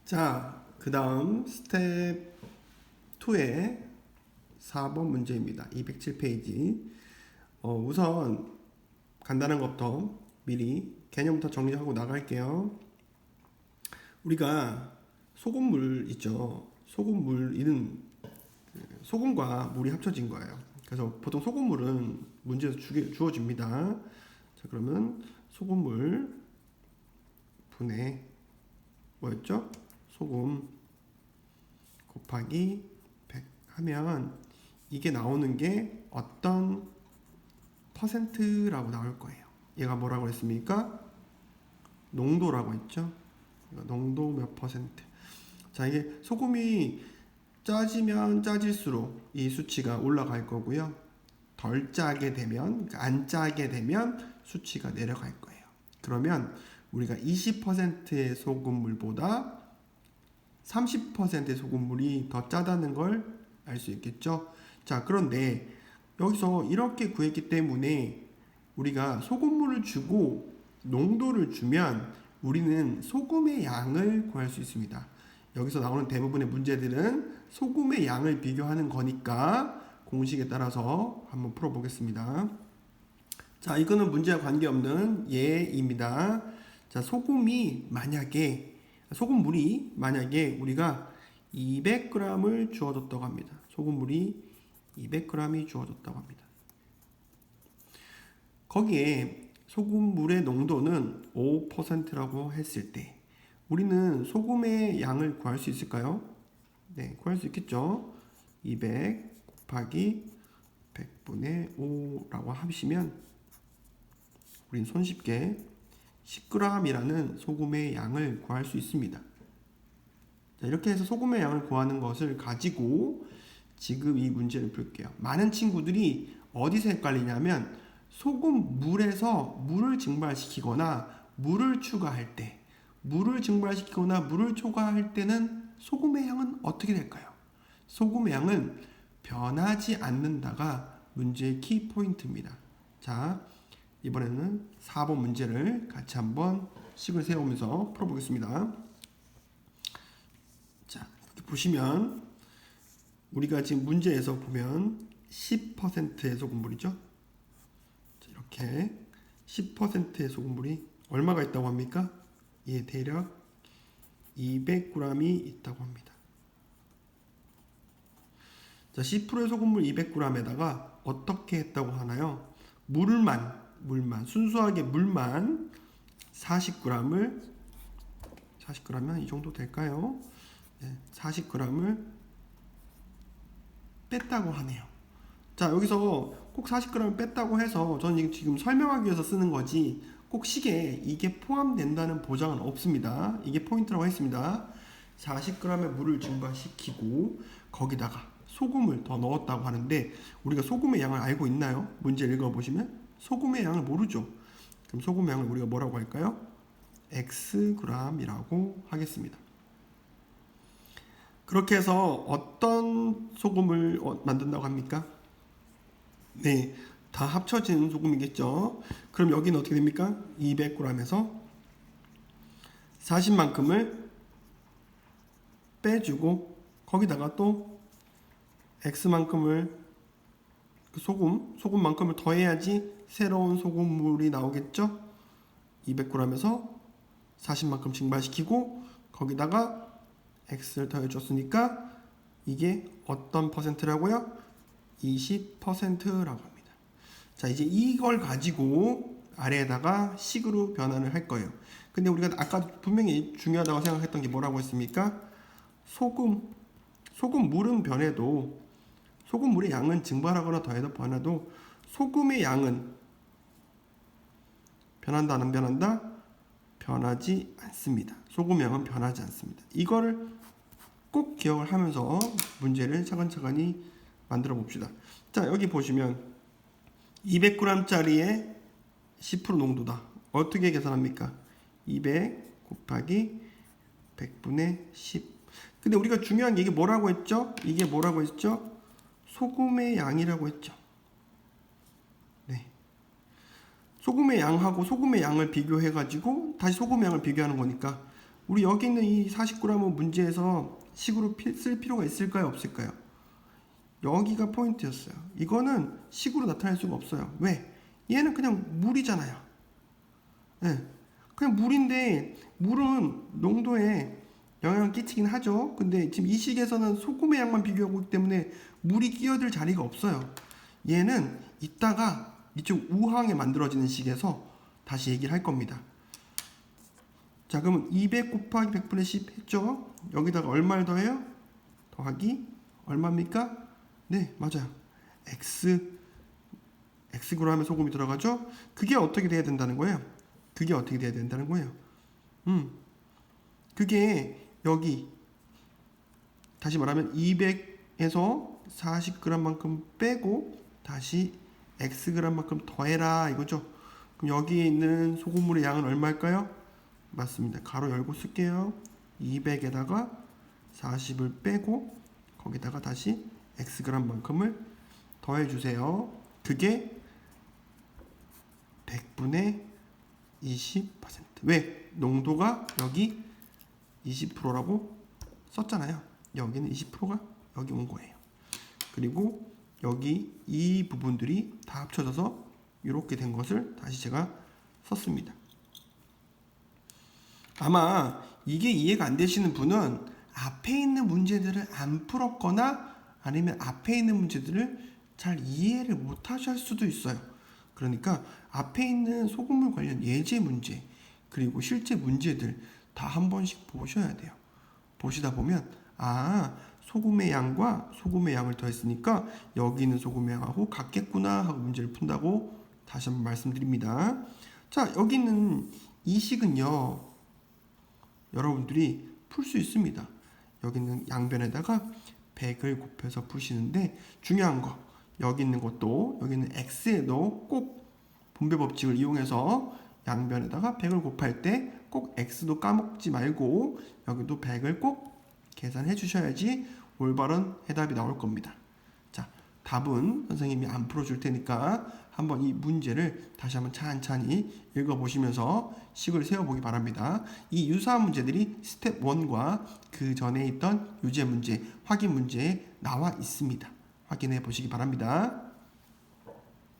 자, 그 다음 스텝 2의 4번 문제입니다. 207페이지. 우선 간단한 것부터 미리 개념부터 정리하고 나갈게요. 우리가 소금물 있죠. 소금물은 소금과 물이 합쳐진 거예요. 그래서 보통 소금물은 문제에서 주어집니다. 자, 그러면 소금물 분의 뭐였죠? 소금 곱하기 100 하면 이게 나오는 게 어떤 퍼센트라고 나올 거예요. 얘가 뭐라고 했습니까? 농도라고 했죠. 농도 몇 퍼센트. 자, 이게 소금이 짜지면 짜질수록 이 수치가 올라갈 거고요. 덜 짜게 되면, 그러니까 안 짜게 되면 수치가 내려갈 거예요. 그러면 우리가 20%의 소금물보다 30%의 소금물이 더 짜다는 걸 알 수 있겠죠. 자, 그런데 여기서 이렇게 구했기 때문에 우리가 소금물을 주고 농도를 주면 우리는 소금의 양을 구할 수 있습니다. 여기서 나오는 대부분의 문제들은 소금의 양을 비교하는 거니까 공식에 따라서 한번 풀어보겠습니다. 자, 이거는 문제와 관계없는 예입니다. 자, 소금물이 만약에 우리가 200g을 주어졌다고 합니다. 소금물이 200g이 주어졌다고 합니다. 거기에 소금물의 농도는 5%라고 했을 때 우리는 소금의 양을 구할 수 있을까요? 네, 구할 수 있겠죠. 200 곱하기 100분의 5라고 하시면 우린 손쉽게 10g이라는 소금의 양을 구할 수 있습니다. 자, 이렇게 해서 소금의 양을 구하는 것을 가지고 지금 이 문제를 풀게요. 많은 친구들이 어디서 헷갈리냐면 소금물에서 물을 증발시키거나 물을 추가할 때 물을 초과할 때는 소금의 양은 어떻게 될까요? 소금의 양은 변하지 않는다가 문제의 키포인트입니다. 자, 이번에는 4번 문제를 같이 한번 식을 세우면서 풀어보겠습니다. 자, 이렇게 보시면 우리가 지금 문제에서 보면 10%의 소금물이죠. 자, 이렇게 10%의 소금물이 얼마가 있다고 합니까? 예, 대략 200g이 있다고 합니다. 자, 10%의 소금물 200g에다가 어떻게 했다고 하나요? 물만 순수하게 물만 40g을 40g면 이 정도 될까요? 네, 40g을 뺐다고 하네요. 자, 여기서 꼭 40g을 뺐다고 해서 저는 지금 설명하기 위해서 쓰는 거지 꼭 식에 이게 포함된다는 보장은 없습니다. 이게 포인트라고 했습니다. 40g의 물을 증발시키고 거기다가 소금을 더 넣었다고 하는데 우리가 소금의 양을 알고 있나요? 문제 읽어보시면 소금의 양을 모르죠. 그럼 소금의 양을 우리가 뭐라고 할까요? Xg이라고 하겠습니다. 그렇게 해서 어떤 소금을 만든다고 합니까? 네, 다 합쳐진 소금이겠죠. 그럼 여기는 어떻게 됩니까? 200g에서 40만큼을 빼주고 거기다가 또 X만큼을 소금만큼을 더해야지 새로운 소금물이 나오겠죠. 200g에서 40만큼 증발시키고 거기다가 X를 더해줬으니까 이게 어떤 퍼센트라고요? 20%라고 합니다. 자, 이제 이걸 가지고 아래에다가 식으로 변환을 할 거예요. 근데 우리가 아까 분명히 중요하다고 생각했던 게 뭐라고 했습니까? 소금물은 변해도 소금물의 양은 증발하거나 더해도 변해도 소금의 양은 변한다 안 변한다? 변하지 않습니다. 소금의 양은 변하지 않습니다. 이거를 꼭 기억을 하면서 문제를 차근차근히 만들어 봅시다. 자, 여기 보시면 200g짜리의 10% 농도다. 어떻게 계산합니까? 200 곱하기 100분의 10. 근데 우리가 중요한 게 이게 뭐라고 했죠? 소금의 양이라고 했죠. 네. 소금의 양하고 소금의 양을 비교해가지고 다시 소금의 양을 비교하는 거니까 우리 여기 있는 이 49라는 문제에서 식으로 쓸 필요가 있을까요? 없을까요? 여기가 포인트였어요. 이거는 식으로 나타낼 수가 없어요. 왜? 얘는 그냥 물이잖아요. 네. 그냥 물인데 물은 농도에 영향을 끼치긴 하죠. 근데 지금 이 식에서는 소금의 양만 비교하고 있기 때문에 물이 끼어들 자리가 없어요. 얘는 이따가 이쪽 우항에 만들어지는 식에서 다시 얘기를 할 겁니다. 자, 그러면 200 곱하기 100분의 10 했죠? 여기다가 얼마를 더해요? 더하기 얼마입니까? 네, 맞아요. Xg의 소금이 들어가죠? 그게 어떻게 돼야 된다는 거예요? 그게 어떻게 돼야 된다는 거예요? 그게 여기 다시 말하면 200에서 40g만큼 빼고 다시 Xg만큼 더해라 이거죠. 그럼 여기에 있는 소금물의 양은 얼마일까요? 맞습니다. 가로 열고 쓸게요. 200에다가 40을 빼고 거기다가 다시 Xg만큼을 더해주세요. 그게 100분의 20%. 왜? 농도가 여기 20%라고 썼잖아요. 여기는 20%가 여기 온 거예요. 그리고 여기 이 부분들이 다 합쳐져서 이렇게 된 것을 다시 제가 썼습니다. 아마 이게 이해가 안 되시는 분은 앞에 있는 문제들을 안 풀었거나 아니면 앞에 있는 문제들을 잘 이해를 못 하실 수도 있어요. 그러니까 앞에 있는 소금물 관련 예제 문제 그리고 실제 문제들 다 한 번씩 보셔야 돼요. 보시다 보면 소금의 양과 소금의 양을 더했으니까 여기 있는 소금의 양하고 같겠구나 하고 문제를 푼다고 다시 한번 말씀드립니다. 자, 여기 있는 이 식은요 여러분들이 풀 수 있습니다. 여기 있는 양변에다가 100을 곱해서 푸시는데 중요한 거 여기 있는 것도 여기 있는 x에도 꼭 분배 법칙을 이용해서 양변에다가 100을 곱할 때 꼭 x도 까먹지 말고 여기도 100을 꼭 계산해 주셔야지 올바른 해답이 나올 겁니다. 자, 답은 선생님이 안 풀어줄 테니까 한번 이 문제를 다시 한번 찬찬히 읽어보시면서 식을 세워보기 바랍니다. 이 유사한 문제들이 스텝 1과 그 전에 있던 유제 문제, 확인 문제에 나와 있습니다. 확인해 보시기 바랍니다.